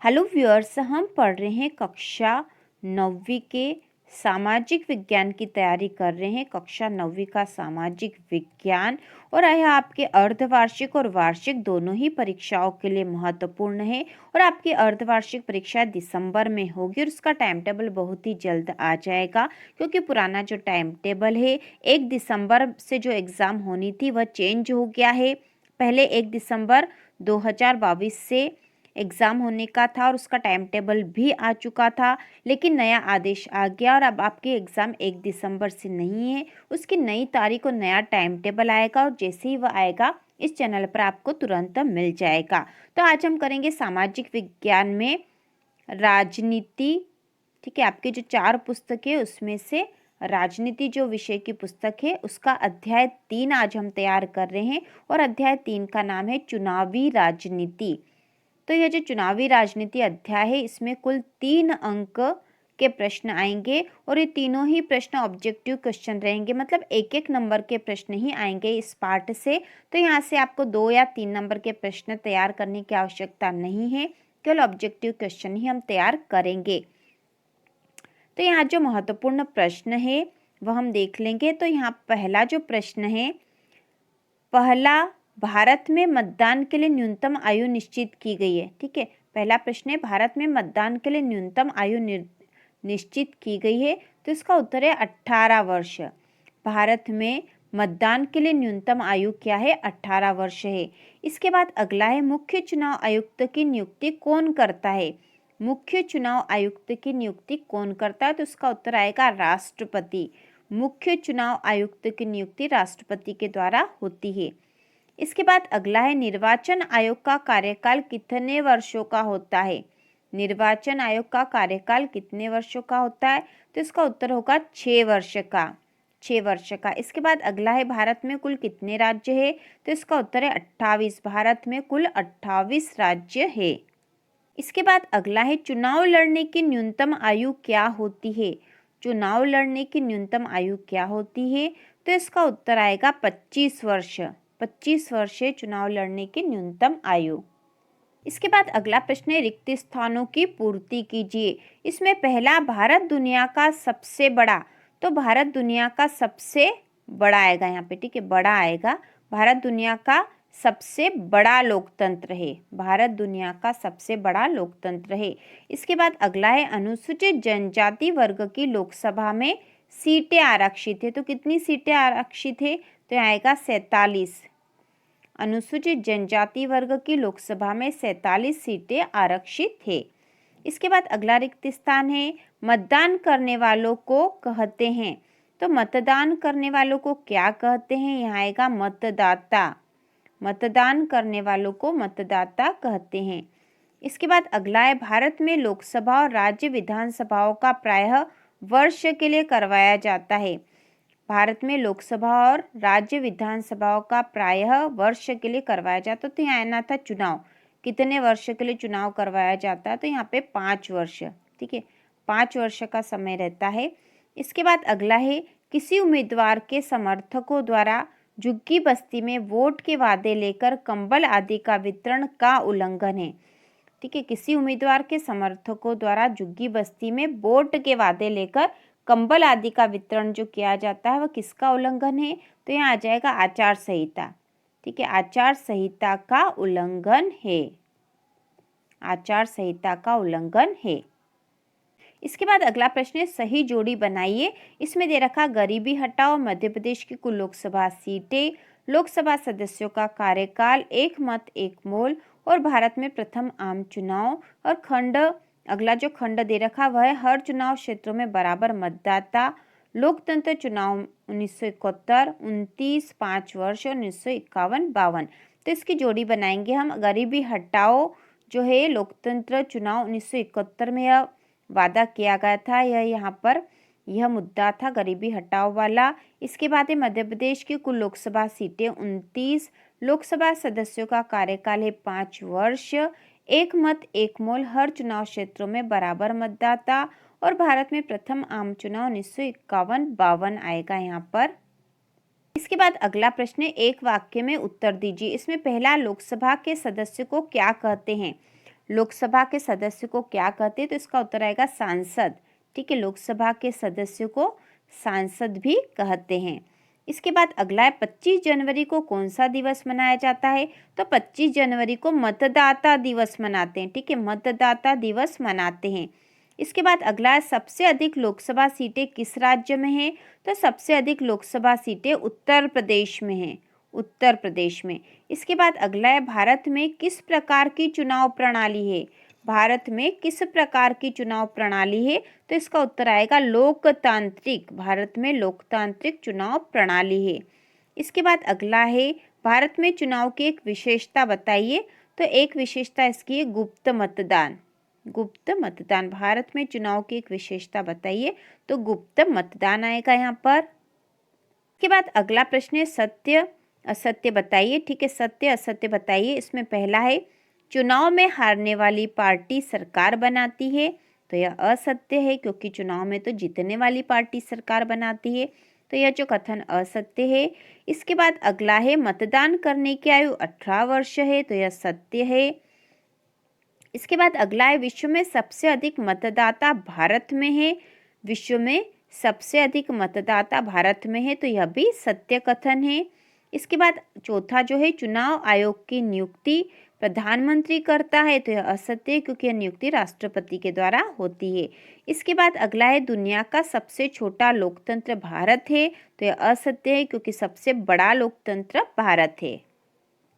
Hello viewers, हम पढ़ रहे हैं कक्षा 9वीं के सामाजिक विज्ञान की तैयारी कर रहे हैं। कक्षा 9वीं का सामाजिक विज्ञान और यह आपके अर्धवार्षिक और वार्षिक दोनों ही परीक्षाओं के लिए महत्वपूर्ण है। और आपकी अर्धवार्षिक परीक्षा दिसंबर में होगी और उसका टाइम टेबल बहुत ही जल्द आ जाएगा, क्योंकि पुराना जो टाइम टेबल है 1 दिसंबर से जो एग्ज़ाम होनी थी वह चेंज हो गया है। पहले 1 दिसंबर 2022 से एग्ज़ाम होने का था और उसका टाइम टेबल भी आ चुका था, लेकिन नया आदेश आ गया और अब आपके एग्ज़ाम 1 दिसंबर से नहीं है। उसकी नई तारीख और नया टाइम टेबल आएगा और जैसे ही वह आएगा इस चैनल पर आपको तुरंत मिल जाएगा। तो आज हम करेंगे सामाजिक विज्ञान में राजनीति। ठीक है, आपके जो 4 पुस्तक है उसमें से राजनीति जो विषय की पुस्तक है उसका अध्याय 3 आज हम तैयार कर रहे हैं और अध्याय 3 का नाम है चुनावी राजनीति। तो यह जो चुनावी राजनीति अध्याय है इसमें कुल 3 अंक के प्रश्न आएंगे और ये तीनों ही प्रश्न ऑब्जेक्टिव क्वेश्चन रहेंगे, मतलब एक एक नंबर के प्रश्न ही आएंगे इस पार्ट से। तो यहाँ से आपको 2 या 3 नंबर के प्रश्न तैयार करने की आवश्यकता नहीं है, केवल ऑब्जेक्टिव क्वेश्चन ही हम तैयार करेंगे। तो यहाँ जो महत्वपूर्ण प्रश्न है वह हम देख लेंगे। तो यहाँ पहला जो प्रश्न है, पहला, भारत में मतदान के लिए न्यूनतम आयु निश्चित की गई है। ठीक है, पहला प्रश्न है भारत में मतदान के लिए न्यूनतम आयु निश्चित की गई है। तो इसका उत्तर है 18 वर्ष। भारत में मतदान के लिए न्यूनतम आयु क्या है? 18 वर्ष है। इसके बाद अगला है मुख्य चुनाव आयुक्त की नियुक्ति कौन करता है? मुख्य चुनाव आयुक्त की नियुक्ति कौन करता है? तो इसका उत्तर आएगा राष्ट्रपति। मुख्य चुनाव आयुक्त की नियुक्ति राष्ट्रपति के द्वारा होती है। इसके बाद अगला है निर्वाचन आयोग का कार्यकाल कितने वर्षों का होता है? निर्वाचन आयोग का कार्यकाल कितने वर्षों का होता है? तो इसका उत्तर होगा 6 वर्ष का। 6 वर्ष का। इसके बाद अगला है भारत में कुल कितने राज्य है? तो इसका उत्तर है 28। भारत में कुल 28 राज्य है। इसके बाद अगला है चुनाव लड़ने की न्यूनतम आयु क्या होती है? चुनाव लड़ने की न्यूनतम आयु क्या होती है? तो इसका उत्तर आएगा 25 वर्ष। 25 वर्ष है चुनाव लड़ने की न्यूनतम आयु। इसके बाद अगला प्रश्न है रिक्त स्थानों की पूर्ति कीजिए। इसमें पहला, भारत दुनिया का सबसे बड़ा। तो भारत दुनिया का सबसे बड़ा आएगा यहाँ पे। ठीक है, बड़ा आएगा। भारत दुनिया का सबसे बड़ा लोकतंत्र है। भारत दुनिया का सबसे बड़ा लोकतंत्र है। इसके बाद अगला है अनुसूचित जनजाति वर्ग की लोकसभा में सीटें आरक्षित है। तो कितनी सीटें आरक्षित है? तो आएगा 47। अनुसूचित जनजाति वर्ग की लोकसभा में 47 सीटें आरक्षित है। इसके बाद अगला रिक्त स्थान है मतदान करने वालों को कहते हैं। तो मतदान करने वालों को क्या कहते हैं? यहाँ आएगा मतदाता। मतदान करने वालों को मतदाता कहते हैं। इसके बाद अगला है भारत में लोकसभा और राज्य विधानसभाओं का प्रायः वर्ष के लिए करवाया जाता है। भारत में लोकसभा और राज्य विधानसभाओं का प्रायः वर्ष के लिए करवाया जाता है। तो यहाँ आना था चुनाव, कितने वर्ष के लिए चुनाव करवाया जाता है? तो यहाँ पे 5 वर्ष। ठीक है, 5 वर्ष का समय रहता है। इसके बाद अगला है किसी उम्मीदवार के समर्थकों द्वारा झुग्गी बस्ती में वोट के वादे लेकर कंबल आदि का वितरण का उल्लंघन है। ठीक है, किसी उम्मीदवार के समर्थकों द्वारा झुग्गी बस्ती में वोट के वादे लेकर कंबल आदि का वितरण जो किया जाता है वह किसका उल्लंघन है? तो यहाँ आ जाएगा आचार संहिता। ठीक है, आचार संहिता का उल्लंघन है। आचार संहिता का उल्लंघन है। इसके बाद अगला प्रश्न है सही जोड़ी बनाइए। इसमें दे रखा गरीबी हटाओ, मध्य प्रदेश की कुल लोकसभा सीटें, लोकसभा सदस्यों का कार्यकाल, एक मत एक मोल और भारत में प्रथम आम चुनाव। और खंड, अगला जो खंड दे रखा वह है हर चुनाव क्षेत्रों में बराबर मतदाता, लोकतंत्र चुनाव 1971, 29, 5 वर्ष और 1951-52। तो इसकी जोड़ी बनाएंगे हम। गरीबी हटाओ जो है लोकतंत्र चुनाव 1971 में यह वादा किया गया था, यह यहाँ पर यह मुद्दा था गरीबी हटाओ वाला। इसके बाद है मध्य प्रदेश की कुल लोकसभा सीटें 29, लोकसभा सदस्यों का कार्यकाल है 5 वर्ष, एक मत एक मोल, हर चुनाव क्षेत्रों में बराबर मतदाता और भारत में प्रथम आम चुनाव 1951-52 आएगा यहाँ पर। इसके बाद अगला प्रश्न है एक वाक्य में उत्तर दीजिए। इसमें पहला, लोकसभा के सदस्य को क्या कहते हैं? लोकसभा के सदस्य को क्या कहते हैं, तो इसका उत्तर आएगा सांसद। ठीक है, लोकसभा के सदस्य को सांसद भी कहते हैं। इसके बाद अगला है 25 जनवरी को कौन सा दिवस मनाया जाता है, तो 25 जनवरी को मतदाता दिवस मनाते हैं। ठीक है, मतदाता दिवस मनाते हैं। इसके बाद अगला है सबसे अधिक लोकसभा सीटें किस राज्य में हैं, तो सबसे अधिक लोकसभा सीटें उत्तर प्रदेश में हैं, उत्तर प्रदेश में। इसके बाद अगला है भारत में किस प्रकार की चुनाव प्रणाली है, भारत में किस प्रकार की चुनाव प्रणाली है, तो इसका उत्तर आएगा लोकतांत्रिक, भारत में लोकतांत्रिक चुनाव प्रणाली है। इसके बाद अगला है भारत में चुनाव की एक विशेषता बताइए, तो एक विशेषता इसकी है गुप्त मतदान, गुप्त मतदान। भारत में चुनाव की एक विशेषता बताइए, तो गुप्त मतदान आएगा यहाँ पर। इसके बाद अगला प्रश्न है सत्य असत्य बताइए। ठीक है, सत्य असत्य बताइए। इसमें पहला है चुनाव में हारने वाली पार्टी सरकार बनाती है, तो यह असत्य है क्योंकि चुनाव में तो जीतने वाली पार्टी सरकार बनाती है, तो यह जो कथन असत्य है। इसके बाद अगला है मतदान करने की आयु 18 वर्ष है, तो यह सत्य है। इसके बाद अगला है विश्व में सबसे अधिक मतदाता भारत में है, विश्व में सबसे अधिक मतदाता भारत में है, तो यह भी सत्य कथन है। इसके बाद चौथा जो है चुनाव आयोग की नियुक्ति प्रधानमंत्री करता है, तो यह असत्य है क्योंकि यह नियुक्ति राष्ट्रपति के द्वारा होती है। इसके बाद अगला है दुनिया का सबसे छोटा लोकतंत्र भारत है, तो यह असत्य है क्योंकि सबसे बड़ा लोकतंत्र भारत है।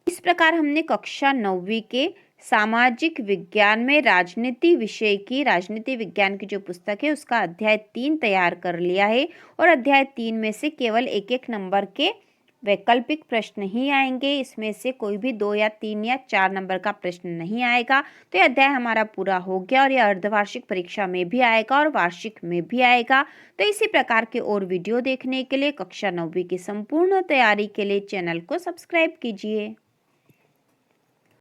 इस प्रकार हमने कक्षा 9वीं के सामाजिक विज्ञान में राजनीति विषय की, राजनीति विज्ञान की जो पुस्तक है उसका अध्याय 3 तैयार कर लिया है, और अध्याय 3 में से केवल एक एक नंबर के वैकल्पिक प्रश्न ही आएंगे, इसमें से कोई भी 2 या 3 या 4 नंबर का प्रश्न नहीं आएगा। तो यह अध्याय हमारा पूरा हो गया, और यह अर्धवार्षिक परीक्षा में भी आएगा और वार्षिक में भी आएगा। तो इसी प्रकार के और वीडियो देखने के लिए कक्षा 9वीं की संपूर्ण तैयारी के लिए चैनल को सब्सक्राइब कीजिए।